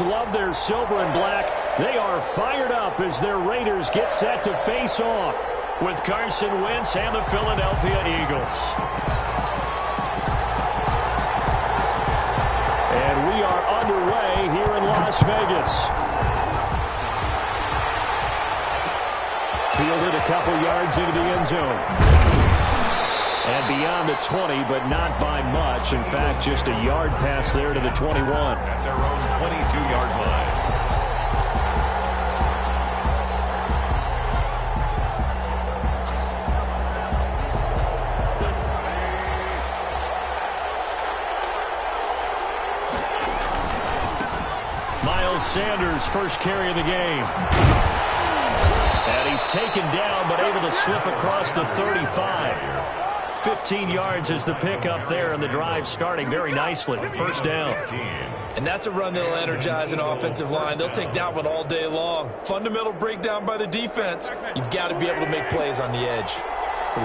fans love their silver and black. They are fired up as their Raiders get set to face off with Carson Wentz and the Philadelphia Eagles. And we are underway here in Las Vegas. Fielded a couple yards into the end zone. And beyond the 20, but not by much. In fact, just a yard pass there to the 21. At their own 22-yard line. Miles Sanders, first carry of the game. And he's taken down, but able to slip across the 35. 15 yards is the pickup there, and the drive starting very nicely. First down. And that's a run that'll energize an offensive line. They'll take that one all day long. Fundamental breakdown by the defense. You've got to be able to make plays on the edge.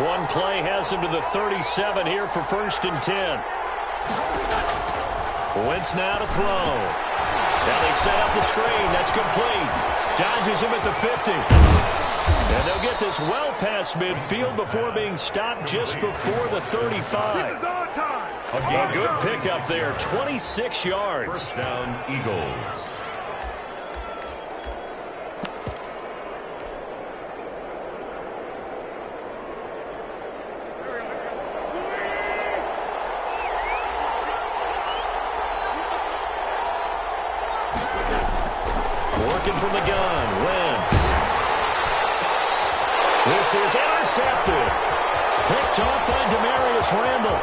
One play has him to the 37 here for first and 10. Wentz now to throw. Now they set up the screen. That's complete. Dodges him at the 50. And they'll get this well past midfield before being stopped just before the 35. A good pickup there, 26 yards. First down, Eagles. Working from the gun, Wentz. This is intercepted. Picked off by Demarius Randall.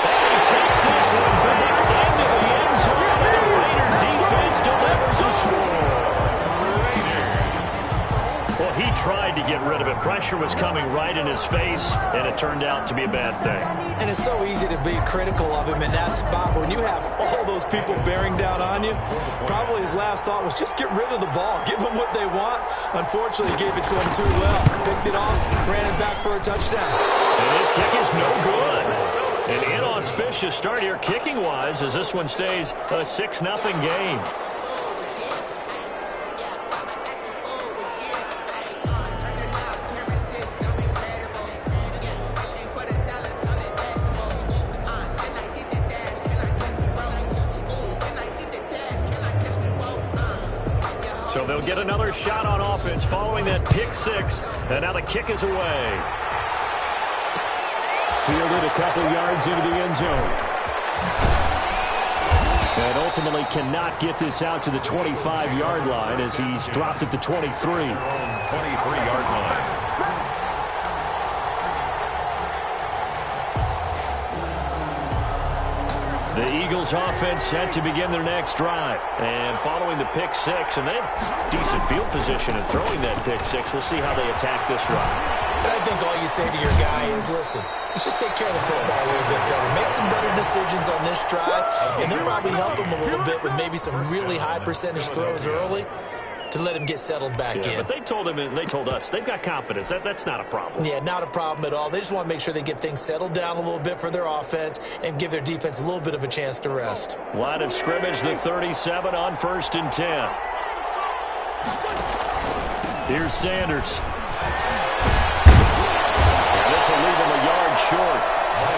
And he takes this one back into the end zone. And the Raider defense delivers a score. Well, he tried to get rid of it. Pressure was coming right in his face, and it turned out to be a bad thing. And it's so easy to be critical of him in that spot. But when you have all those people bearing down on you, probably his last thought was just get rid of the ball. Give them what they want. Unfortunately, he gave it to him too well. Picked it off, ran it back for a touchdown. And his kick is no good. An inauspicious start here kicking-wise as this one stays a 6-0 game. So they'll get another shot on offense following that pick six. And now the kick is away. Fielded a couple yards into the end zone. And ultimately cannot get this out to the 25-yard line as he's dropped at the 23. 23-yard line. The Eagles offense set to begin their next drive. And following the pick six, and they have decent field position in throwing that pick six. We'll see how they attack this drive. And I think all you say to your guy is, listen, let's just take care of the football a little bit better. Make some better decisions on this drive, and they'll probably help him a little bit with maybe some really high percentage throws early to let him get settled back in. But they told him, and they told us, they've got confidence. That's not a problem. Yeah, not a problem at all. They just want to make sure they get things settled down a little bit for their offense and give their defense a little bit of a chance to rest. Line of scrimmage, the 37 on first and 10. Here's Sanders. And this will leave him a yard short.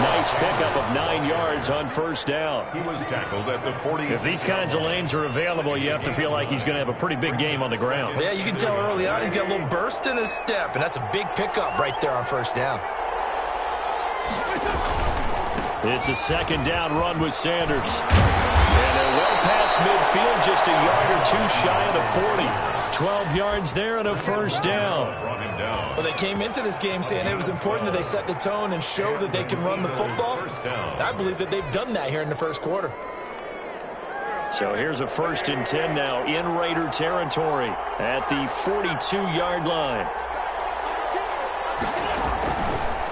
Nice pickup of 9 yards on first down. He was tackled at the 40. If these kinds of lanes are available, you have to feel like he's going to have a pretty big game on the ground. Yeah, you can tell early on he's got a little burst in his step, and that's a big pickup right there on first down. It's a second down run with Sanders. And they're well past midfield, just a yard or two shy of the 40. 12 yards there and a first down. Well, they came into this game saying it was important that they set the tone and show that they can run the football. I believe that they've done that here in the first quarter. So here's a first and 10 now in Raider territory at the 42-yard line.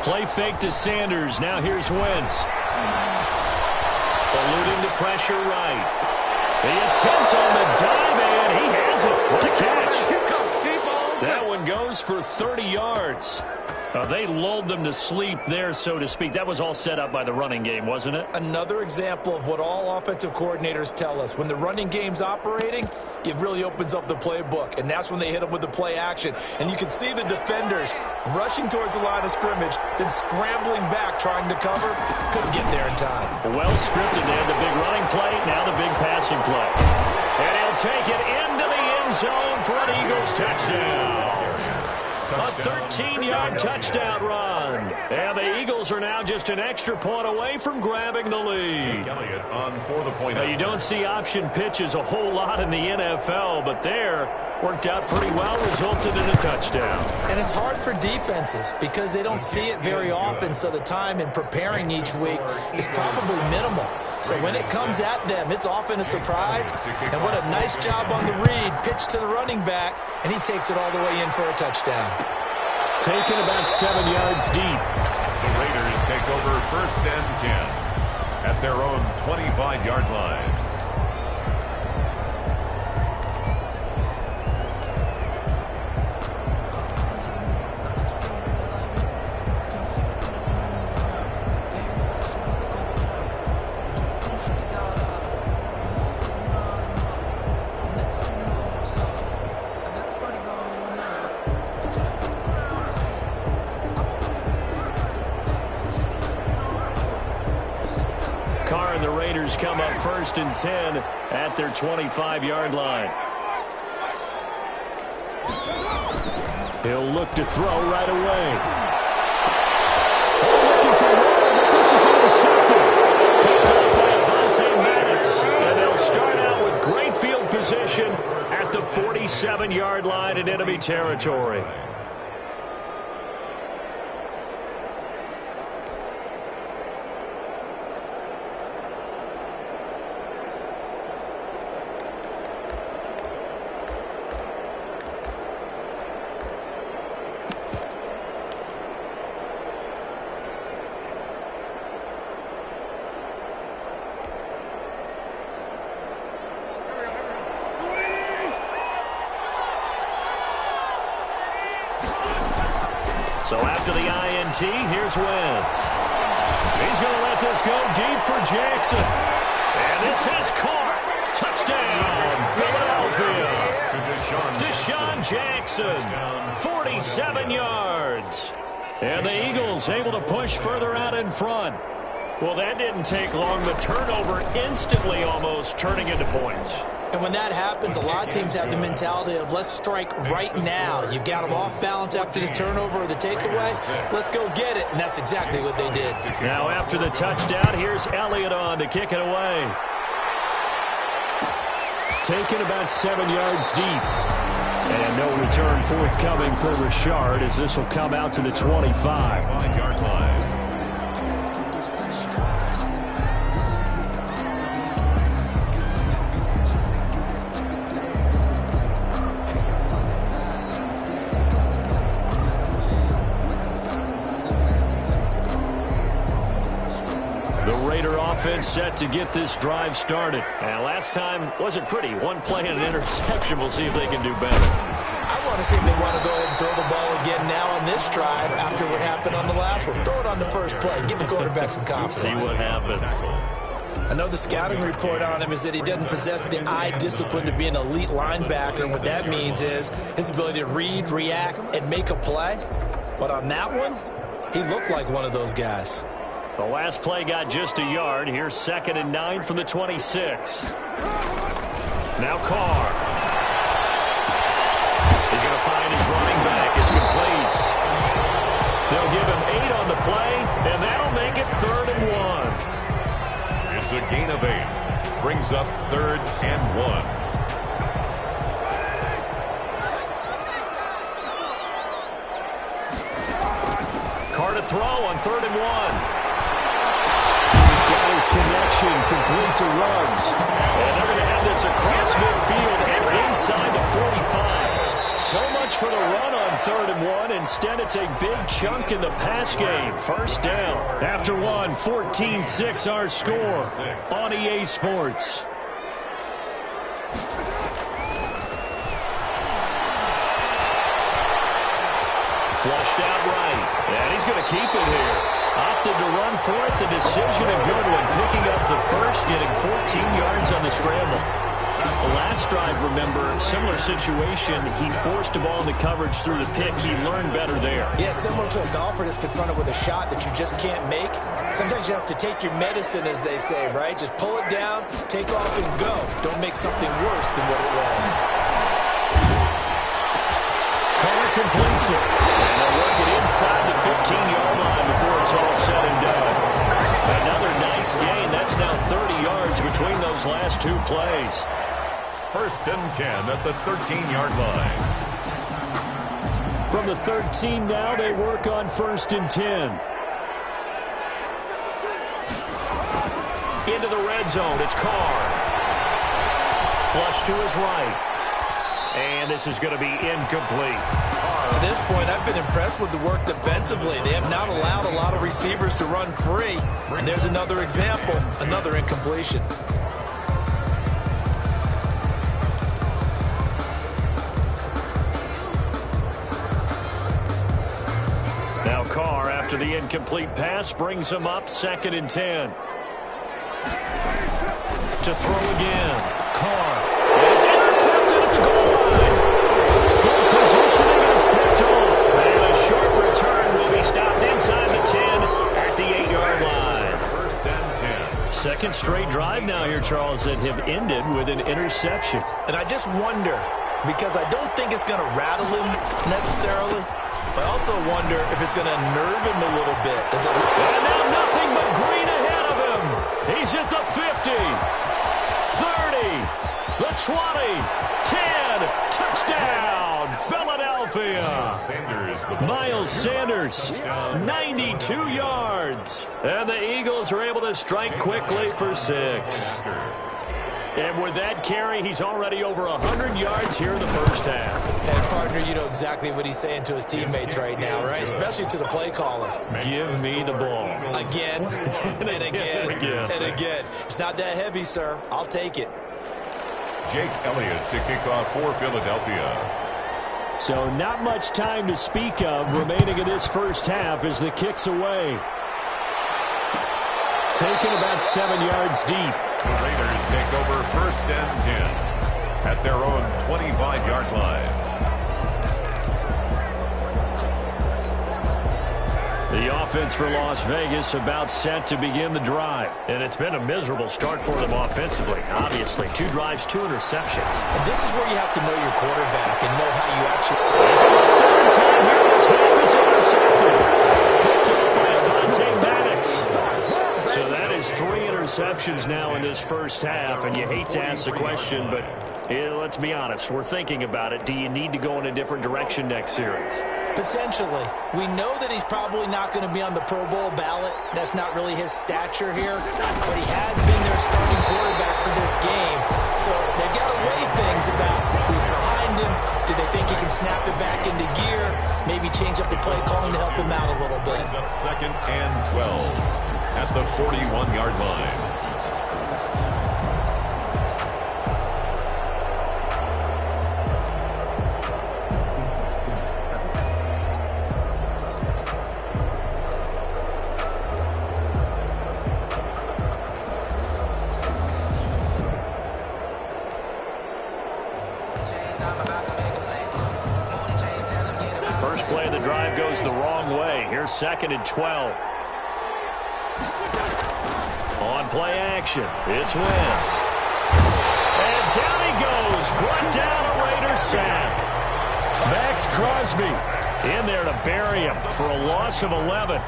Play fake to Sanders. Now here's Wentz. Eluding the pressure right. The attempt on the dive, and he has it. What a catch. That one goes for 30 yards. They lulled them to sleep there, so to speak. That was all set up by the running game, wasn't it? Another example of what all offensive coordinators tell us. When the running game's operating, it really opens up the playbook, and that's when they hit them with the play action. And you can see the defenders rushing towards the line of scrimmage, then scrambling back, trying to cover. Couldn't get there in time. Well scripted. They had the big running play, now the big passing play. And he'll take it into the end zone for an Eagles touchdown. A 13-yard touchdown run. And the Eagles are now just an extra point away from grabbing the lead. Now, you don't see option pitches a whole lot in the NFL, but there worked out pretty well, resulted in a touchdown. And it's hard for defenses because they don't see it very often, so the time in preparing each week is probably minimal. So when it comes at them, it's often a surprise. And what a nice job on the read. Pitch to the running back, and he takes it all the way in for a touchdown. Taken about 7 yards deep. The Raiders take over 1st and 10 at their own 25-yard line. Come up 1st and 10 at their 25-yard line. He'll look to throw right away. Looking for one, but this is intercepted. Picked up by Avonte Maddox. And they'll start out with great field position at the 47-yard line in enemy territory. So after the INT, here's Wentz. He's going to let this go deep for Jackson. And this is caught. Touchdown, Philadelphia. Deshaun Jackson, 47 yards. And the Eagles able to push further out in front. Well, that didn't take long. The turnover instantly almost turning into points. And when that happens, a lot of teams have the mentality of let's strike right now. You've got them off balance after the turnover or the takeaway. Let's go get it. And that's exactly what they did. Now after the touchdown, here's Elliott on to kick it away. Taken about 7 yards deep. And no return forthcoming for Richard as this will come out to the 25-yard line. Offense set to get this drive started. And last time wasn't pretty. One play and an interception. We'll see if they can do better. I want to see if they want to go ahead and throw the ball again now on this drive after what happened on the last one. Throw it on the first play. Give the quarterback some confidence. See what happens. I know the scouting report on him is that he doesn't possess the eye discipline to be an elite linebacker. And what that means is his ability to read, react, and make a play. But on that one, he looked like one of those guys. The last play got just a yard. Here's 2nd and 9 from the 26. Now Carr. He's going to find his running back. It's complete. They'll give him 8 on the play, and that'll make it 3rd and 1. It's a gain of 8. Brings up 3rd and 1. Carr to throw on 3rd and 1. Got his connection complete to Ruggs. And they're going to have this across midfield and inside the 45. So much for the run on 3rd and 1. Instead, it's a big chunk in the pass game. 1st down. After one, 14-6 our score on EA Sports. Flushed out right. And he's going to keep it here. Opted to run for it. The decision a good one. Picking up the first, getting 14 yards on the scramble. The last drive, remember, similar situation. He forced a ball in the coverage through the pick. He learned better there. Yeah, similar to a golfer that's confronted with a shot that you just can't make. Sometimes you have to take your medicine, as they say, right? Just pull it down, take off, and go. Don't make something worse than what it was. Carr completes it. And they'll work it inside the 15-yard line before it's all said and done. Another nice gain. That's now 30 yards between those last two plays. First and 10 at the 13-yard line. From the 13 now, they work on first and 10. Into the red zone, it's Carr. Flush to his right. And this is going to be incomplete. To this point, I've been impressed with the work defensively. They have not allowed a lot of receivers to run free. And there's another example, another incompletion. Now Carr, after the incomplete pass, brings him up 2nd and 10. To throw again. Carr. And it's intercepted at the goal line. Good positioning, and it's picked off. And a short return will be stopped inside the 10 at the 8-yard line. First and 10. Second straight drive now here, Charles, that have ended with an interception. And I just wonder, because I don't think it's going to rattle him necessarily, but I also wonder if it's going to nerve him a little bit. And now nothing but green ahead of him. He's at the 50, 30, the 20, 10, touchdown, Philadelphia. Miles Sanders, 92 yards. And the Eagles are able to strike quickly for 6. And with that carry, he's already over 100 yards here in the first half. And, partner, you know exactly what he's saying to his teammates right now, right? Especially to the play caller. Give me the ball. Again, and again, and again. It's not that heavy, sir. I'll take it. Jake Elliott to kick off for Philadelphia. So not much time to speak of remaining in this first half as the kick's away. Taken about 7 yards deep. The Raiders take over first and 10 at their own 25-yard line. The offense for Las Vegas about set to begin the drive. And it's been a miserable start for them offensively. Obviously, 2 drives, 2 interceptions. And this is where you have to know your quarterback and know how you actually... Third time here, this half, it's intercepted. Picked up by Avonte Maddox. So that is 3 interceptions now in this first half, and you hate to ask the question, but let's be honest, we're thinking about it. Do you need to go in a different direction next series? Potentially. We know that he's probably not going to be on the Pro Bowl ballot. That's not really his stature here, but he has been their starting quarterback for this game. So they've got to weigh things about who's behind him. Do they think he can snap it back into gear? Maybe change up the play calling to help him out a little bit. Brings up 2nd and 12 at the 41-yard line. First play of the drive goes the wrong way. Here's 2nd and 12. On play action, it's Wentz. And down he goes. Brought down a Raider sack. Max Crosby in there to bury him for a loss of 11.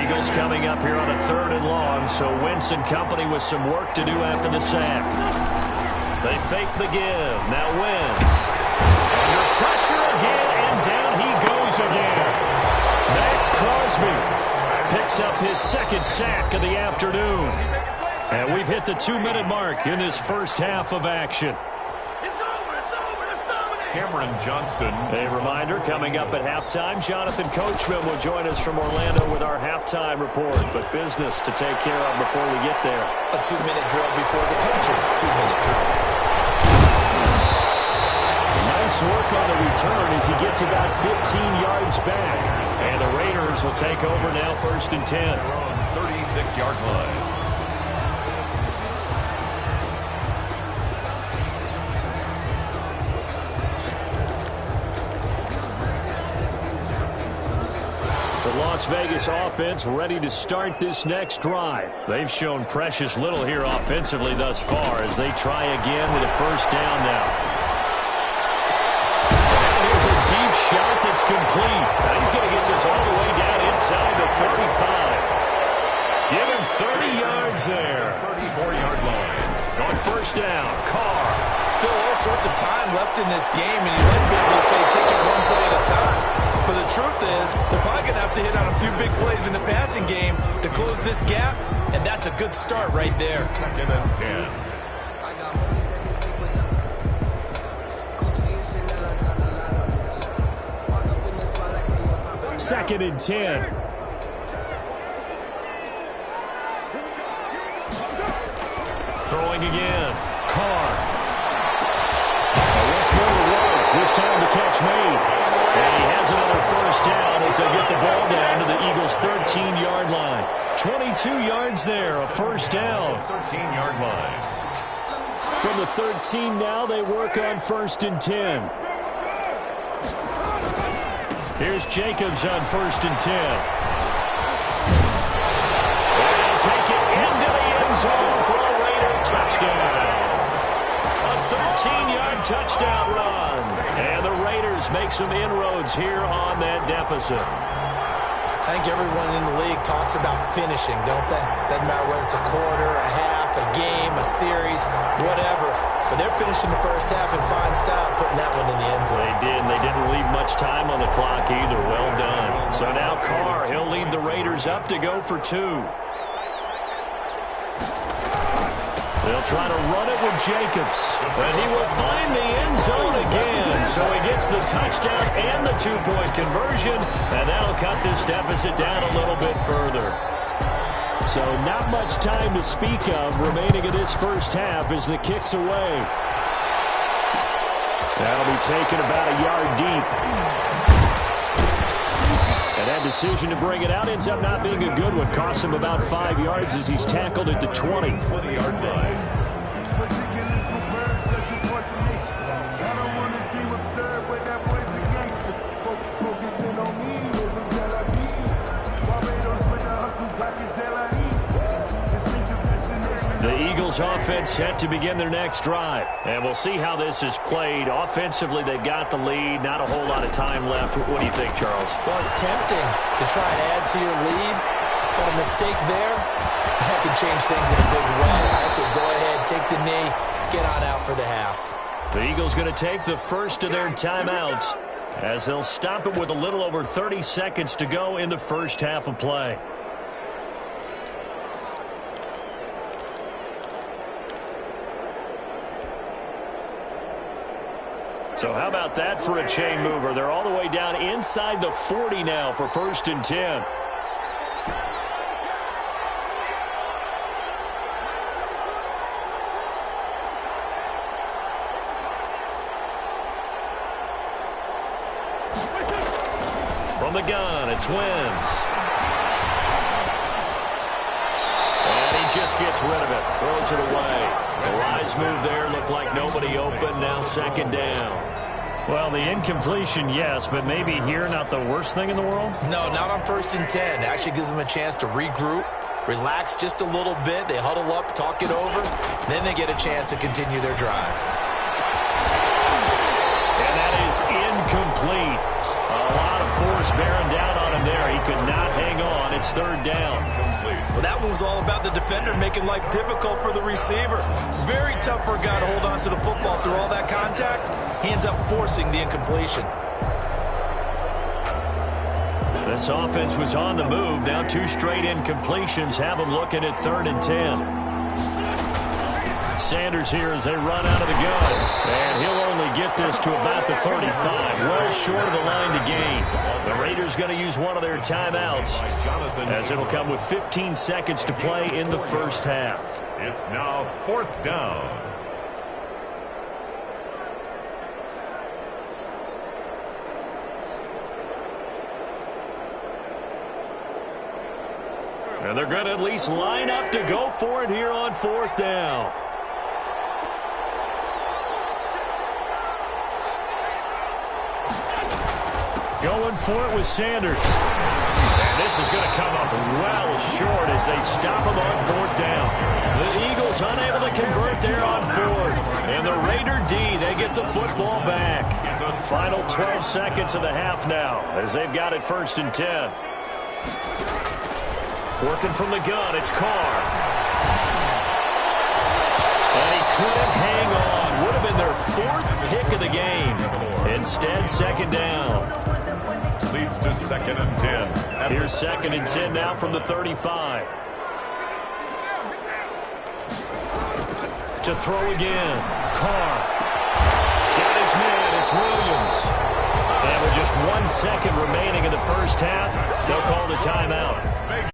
Eagles coming up here on a 3rd and long, so Wentz and company with some work to do after the sack. They fake the give. Now Wentz. Under pressure again, and down he goes again. Max Crosby picks up his 2nd sack of the afternoon. And we've hit the 2-minute mark in this first half of action. Cameron Johnston. A reminder, coming up at halftime, Jonathan Coachman will join us from Orlando with our halftime report. But business to take care of before we get there. A 2-minute drill before the coach's 2-minute drill. Nice Nice work on the return as he gets about 15 yards back. And the Raiders will take over now, 1st and 10. 36-yard line. The Las Vegas offense ready to start this next drive. They've shown precious little here offensively thus far as they try again with a 1st down now. And that is a deep shot that's complete. Now he's going to get this all the way down inside the 35. Give him 30 yards there. 34-yard line. On 1st down, Carr. Still all sorts of time left in this game, and you might be able to say take it one play at a time. But the truth is, they're probably going to have to hit on a few big plays in the passing game to close this gap, and that's a good start right there. 2nd and 10. 2nd and 10. Throwing again. Carr. Once more to Rhodes. This time the catch made. And he has another 1st down as they get the ball down to the Eagles' 13-yard line. 22 yards there, a 1st down. 13-yard line. From the 13 now, they work on 1st and 10. Here's Jacobs on 1st and 10. And take it into the end zone for a Raider touchdown. A 13-yard touchdown run. And the Raiders make some inroads here on that deficit. I think everyone in the league talks about finishing, don't they? Doesn't matter whether it's a quarter, a half, a game, a series, whatever. But they're finishing the 1st half in fine style, putting that one in the end zone. They did, and they didn't leave much time on the clock either. Well done. So now Carr, he'll lead the Raiders up to go for 2. They'll try to run it with Jacobs, but he will find the end zone again. So he gets the touchdown and the 2-point conversion, and that'll cut this deficit down a little bit further. So not much time to speak of remaining in this 1st half as the kick's away. That'll be taken about a yard deep. And that decision to bring it out ends up not being a good one. Costs him about 5 yards as he's tackled at the 20. 20-yard line. The Eagles offense set to begin their next drive. And we'll see how this is played. Offensively, they've got the lead. Not a whole lot of time left. What do you think, Charles? Well, it's tempting to try and add to your lead, but a mistake there, that could change things in a big way. I say go ahead, take the knee, get on out for the half. The Eagles going to take the first of their timeouts as they'll stop it with a little over 30 seconds to go in the 1st half of play. So how about that for a chain mover? They're all the way down inside the 40 now for 1st and 10. From the gun, it's Wentz. And he just gets rid of it, throws it away. The rise move there looked like nobody open, now 2nd down. Well, the incompletion, yes, but maybe here not the worst thing in the world? No, not on 1st and 10. It actually gives them a chance to regroup, relax just a little bit. They huddle up, talk it over, then they get a chance to continue their drive. And that is incomplete. A lot of force bearing down on him there. He could not hang on. It's 3rd down. Well, that one was all about the defender making life difficult for the receiver. Very tough for a guy to hold on to the football through all that contact. He ends up forcing the incompletion. This offense was on the move. Now 2 straight incompletions have them looking at 3rd and 10. Sanders here as they run out of the gun. And he'll only get this to about the 35. Well short of the line to gain. The Raiders going to use one of their timeouts as it'll come with 15 seconds to play in the 1st half. It's now 4th down. And they're going to at least line up to go for it here on 4th down. Going for it with Sanders. And this is going to come up well short as they stop him on 4th down. The Eagles unable to convert there on 4th. And the Raider D, they get the football back. Final 12 seconds of the half now as they've got it 1st and 10. Working from the gun, it's Carr. And he couldn't hang on. Would have been their 4th pick of the game. Instead, 2nd down. Leads to 2nd and 10. Here's 2nd and 10 now from the 35. To throw again. Carr. Got his man. It's Williams. And with just 1 second remaining in the first half, they'll call the timeout.